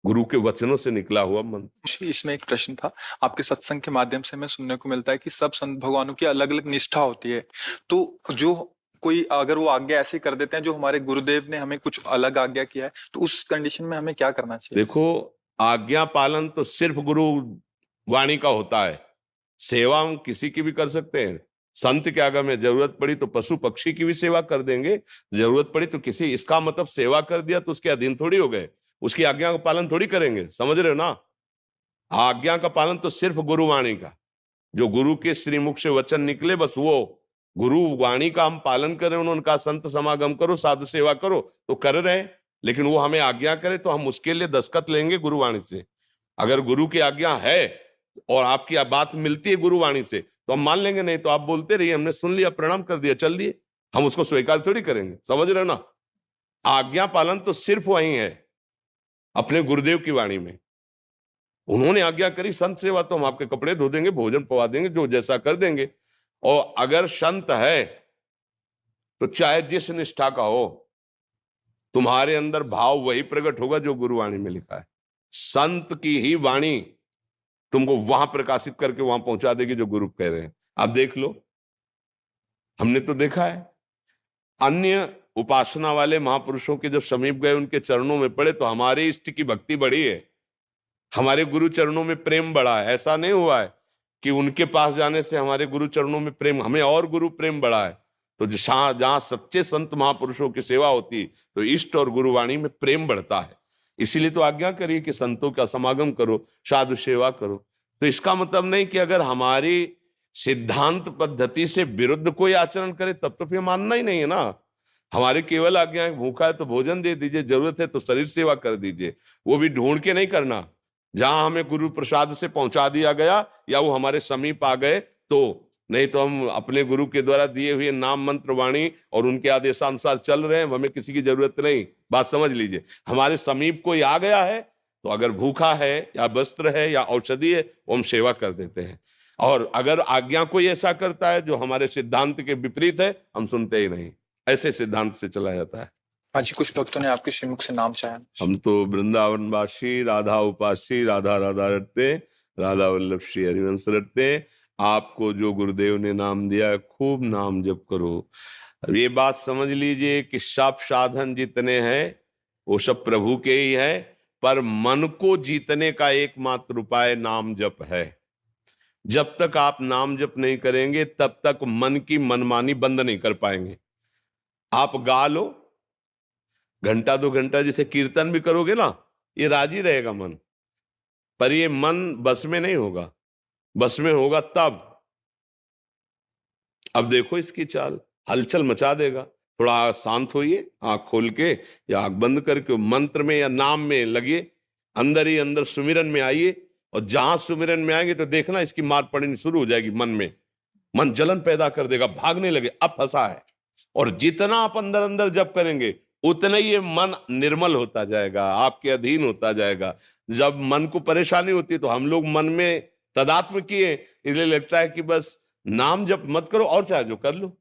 गुरु के वचनों से निकला हुआ मंत्र। इसमें एक प्रश्न था, आपके सत्संग के माध्यम से हमें सुनने को मिलता है कि सब संत भगवानों की अलग अलग निष्ठा होती है, तो जो कोई अगर वो आज्ञा ऐसे कर देते हैं जो हमारे गुरुदेव ने हमें कुछ अलग आज्ञा किया है, तो उस कंडीशन में हमें क्या करना चाहिए? देखो, आज्ञा पालन तो सिर्फ गुरु वाणी का होता है। सेवा हम किसी की भी कर सकते हैं। संत के आगे में जरूरत पड़ी तो पशु पक्षी की भी सेवा कर देंगे, जरूरत पड़ी तो किसी, इसका मतलब सेवा कर दिया तो उसके अधीन थोड़ी हो गए, उसकी आज्ञा का पालन थोड़ी करेंगे। समझ रहे हो ना? आज्ञा का पालन तो सिर्फ गुरुवाणी का, जो गुरु के श्रीमुख से वचन निकले बस वो गुरु वाणी का हम पालन करें। उन्होंने कहा संत समागम करो, साधु सेवा करो, तो कर रहे हैं। लेकिन वो हमें आज्ञा करे तो हम उसके लिए दस्तखत लेंगे गुरुवाणी से। अगर गुरु की आज्ञा है और आपकी बात मिलती है गुरुवाणी से तो हम मान लेंगे, नहीं तो आप बोलते रहिए, हमने सुन लिया, प्रणाम कर दिया, चल दिए, हम उसको स्वीकार थोड़ी करेंगे। समझ रहे हो ना? आज्ञा पालन तो सिर्फ वही है अपने गुरुदेव की वाणी में। उन्होंने आज्ञा करी संत सेवा, तो हम आपके कपड़े धो देंगे, भोजन पवा देंगे, जो जैसा कर देंगे। और अगर संत है तो चाहे जिस निष्ठा का हो, तुम्हारे अंदर भाव वही प्रकट होगा जो गुरुवाणी में लिखा है। संत की ही वाणी तुमको वहां प्रकाशित करके वहां पहुंचा देगी जो गुरु कह रहे हैं। आप देख लो, हमने तो देखा है अन्य उपासना वाले महापुरुषों के जब समीप गए, उनके चरणों में पड़े, तो हमारे इष्ट की भक्ति बढ़ी है, हमारे गुरु चरणों में प्रेम बढ़ा है। ऐसा नहीं हुआ है कि उनके पास जाने से हमारे गुरु चरणों में प्रेम, हमें और गुरु प्रेम बढ़ा है। तो जहां सच्चे संत महापुरुषों की सेवा होती तो इष्ट और गुरुवाणी में प्रेम बढ़ता है। इसीलिए तो आज्ञा करिए कि संतों का समागम करो, साधु सेवा करो। तो इसका मतलब नहीं कि अगर हमारी सिद्धांत पद्धति से विरुद्ध कोई आचरण करे तब तो फिर मानना ही नहीं है ना। हमारे केवल आज्ञा है, भूखा है तो भोजन दे दीजिए, जरूरत है तो शरीर सेवा कर दीजिए, वो भी ढूंढ के नहीं करना। जहां हमें गुरु प्रसाद से पहुंचा दिया गया या वो हमारे समीप आ गए तो, नहीं तो हम अपने गुरु के द्वारा दिए हुए नाम मंत्र वाणी और उनके आदेशानुसार चल रहे हैं, हमें किसी की जरूरत नहीं। बात समझ लीजिए, हमारे समीप कोई आ गया है तो अगर भूखा है या वस्त्र है या औषधि है वो हम सेवा कर देते हैं। और अगर आज्ञा कोई ऐसा करता है जो हमारे सिद्धांत के विपरीत है, हम सुनते ही नहीं। ऐसे सिद्धांत से चला जाता है। आज कुछ भक्तों ने आपके श्रीमुख से नाम चाहा। हम तो वृंदावनवासी, राधा उपासी, राधा राधा रटते, राधा वल्लभ श्री हरिवंश रटते। आपको जो गुरुदेव ने नाम दिया है खूब नाम जप करो। ये बात समझ लीजिए कि सब साधन जितने हैं वो सब प्रभु के ही है, पर मन को जीतने का एकमात्र उपाय नाम जप है। जब तक आप नाम जप नहीं करेंगे तब तक मन की मनमानी बंद नहीं कर पाएंगे। आप गा लो घंटा 2 घंटा, जैसे कीर्तन भी करोगे ना, ये राजी रहेगा मन, पर ये मन बस में नहीं होगा। बस में होगा तब। अब देखो इसकी चाल, हलचल मचा देगा। थोड़ा शांत होइए, आंख खोल के या आंख बंद करके मंत्र में या नाम में लगिए, अंदर ही अंदर सुमिरन में आइए। और जहां सुमिरन में आएंगे तो देखना इसकी मार पड़नी शुरू हो जाएगी मन में। मन जलन पैदा कर देगा, भागने लगे, अब फंसा है। और जितना आप अंदर अंदर जप करेंगे उतना ही ये मन निर्मल होता जाएगा, आपके अधीन होता जाएगा। जब मन को परेशानी होती है तो हम लोग मन में तदात्म किए, इसलिए लगता है कि बस नाम जप मत करो, और चाहे जो कर लो,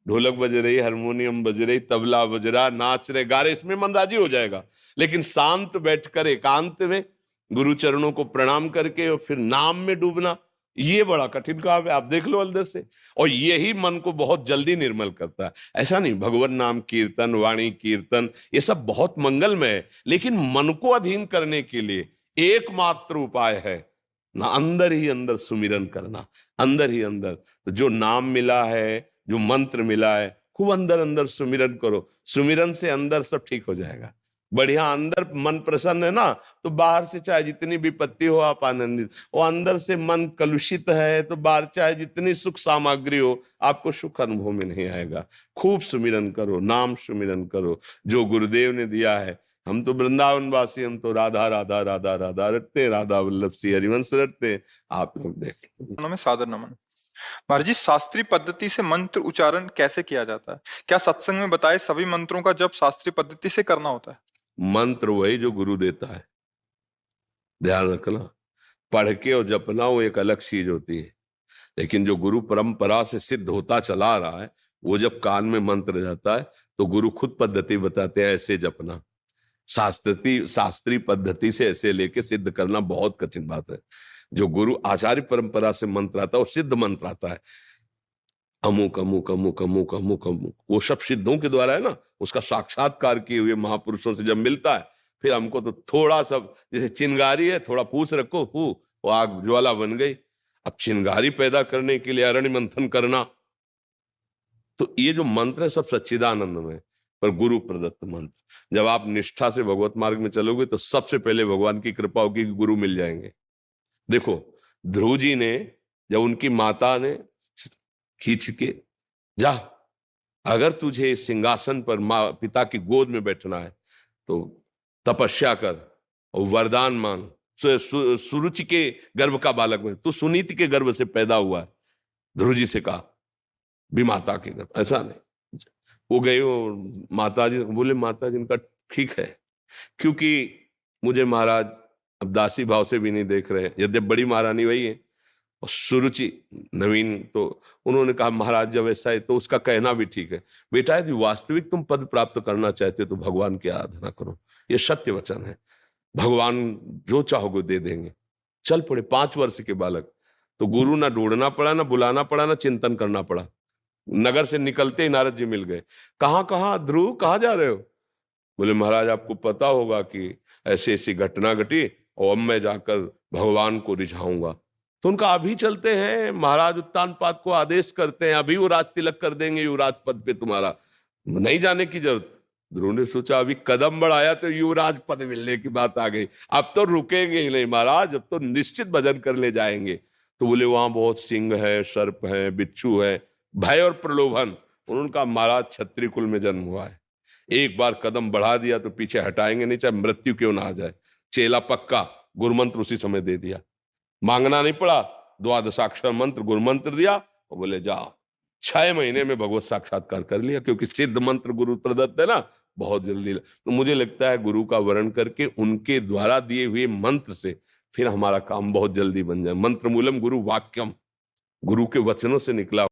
ढोलक बज रही, हारमोनियम बज रही, तबला बज रहा, नाच रहे, गा रहे, इसमें मन राजी हो जाएगा। लेकिन शांत बैठकर एकांत में गुरु चरणों को प्रणाम करके और फिर नाम में डूबना, ये बड़ा कठिन काम है। आप देख लो अंदर से, और यही मन को बहुत जल्दी निर्मल करता है। ऐसा नहीं, भगवान नाम कीर्तन, वाणी कीर्तन, ये सब बहुत मंगलमय है, लेकिन मन को अधीन करने के लिए एकमात्र उपाय है ना, अंदर ही अंदर सुमिरन करना, अंदर ही अंदर। तो जो नाम मिला है, जो मंत्र मिला है, खूब अंदर अंदर सुमिरन करो। सुमिरन से अंदर सब ठीक हो जाएगा। बढ़िया अंदर मन प्रसन्न है ना, तो बाहर से चाहे जितनी विपत्ति हो आप आनंदित। और अंदर से मन कलुषित है तो बाहर चाहे जितनी सुख सामग्री हो आपको सुख अनुभव में नहीं आएगा। खूब सुमिरन करो, नाम सुमिरन करो जो गुरुदेव ने दिया है। हम तो वृंदावन वासी, हम तो राधा राधा राधा राधा रटते, राधा वल्लभ श्री हरिवंश रटते। आप लोग देख में सादर नमन। महाराज जी, शास्त्रीय पद्धति से मंत्र उच्चारण कैसे किया जाता है? क्या सत्संग में बताए सभी मंत्रों का जप शास्त्रीय पद्धति से करना होता है? मंत्र वही जो गुरु देता है, ध्यान रखना। पढ़ के और जपना वो एक अलग चीज होती है, लेकिन जो गुरु परंपरा से सिद्ध होता चला रहा है, वो जब कान में मंत्र जाता है तो गुरु खुद पद्धति बताते हैं, ऐसे जपना। शास्त्रीय पद्धति से ऐसे लेके सिद्ध करना बहुत कठिन बात है। जो गुरु आचार्य परंपरा से मंत्र आता है वो सिद्ध मंत्र आता है, अमुक अमुक अमुक अमुक अमुक अमुक, वो सब सिद्धों के द्वारा है ना। उसका साक्षात्कार किए हुए महापुरुषों से जब मिलता है, फिर हमको तो थोड़ा सब, जैसे चिंगारी है, थोड़ा पूछ रखो, वो आग ज्वाला बन गई। अब चिंगारी पैदा करने के लिए अरण्य मंथन करना, तो ये जो मंत्र है सब सच्चिदानंद में, पर गुरु प्रदत्त मंत्र। जब आप निष्ठा से भगवत मार्ग में चलोगे तो सबसे पहले भगवान की कृपा होगी कि गुरु मिल जाएंगे। देखो ध्रुव जी ने, जब उनकी माता ने खींच के, जा अगर तुझे सिंहासन पर माँ पिता की गोद में बैठना है तो तपस्या कर और वरदान मांग। सुरुचि के गर्भ का बालक में, तू सुनीति के गर्भ से पैदा हुआ है, ध्रुव जी से कहा, भी माता के गर्भ, ऐसा नहीं। वो गए, वो माता जी बोले, माता जी इनका ठीक है, क्योंकि मुझे महाराज अब दासी भाव से भी नहीं देख रहे, यद्यपि बड़ी महारानी वही है और सुरुचि नवीन, तो उन्होंने कहा महाराज जब ऐसा है तो उसका कहना भी ठीक है, बेटा यदि वास्तविक तुम पद प्राप्त करना चाहते हो तो भगवान की आराधना करो, ये सत्य वचन है, भगवान जो चाहोगे दे देंगे। चल पड़े 5 वर्ष के बालक, तो गुरु ना ढूंढना पड़ा, ना बुलाना पड़ा, ना चिंतन करना पड़ा। नगर से निकलते ही नारद जी मिल गए। कहाँ ध्रुव, कहाँ जा रहे हो? बोले महाराज आपको पता होगा कि ऐसी ऐसी घटना घटी और अब मैं जाकर भगवान को रिझाऊंगा। तो उनका अभी चलते हैं, महाराज उत्तानपाद को आदेश करते हैं, अभी वो राज तिलक कर देंगे युवराज पद पे, तुम्हारा नहीं जाने की जरूरत। ध्रुव ने सोचा अभी कदम बढ़ाया तो युवराज पद मिलने की बात आ गई, अब तो रुकेंगे ही नहीं महाराज, अब तो निश्चित भजन कर ले जाएंगे। तो बोले वहां बहुत सिंह है, सर्प है, बिच्छू है, भय और प्रलोभन। उन्होंने कहा महाराज क्षत्रिय कुल में जन्म हुआ है, एक बार कदम बढ़ा दिया तो पीछे हटाएंगे नहीं, चाहे मृत्यु क्यों ना आ जाए। चेला पक्का, गुरुमंत्र उसी समय दे दिया, मांगना नहीं पड़ा, 12 अक्षर मंत्र गुरुमंत्र दिया और बोले जाओ। 6 महीने में भगवत साक्षात्कार कर लिया, क्योंकि सिद्ध मंत्र गुरु प्रदत्त है ना, बहुत जल्दी। तो मुझे लगता है गुरु का वर्ण करके उनके द्वारा दिए हुए मंत्र से फिर हमारा काम बहुत जल्दी बन जाए। मंत्र मूलम गुरु वाक्यम, गुरु के वचनों से निकला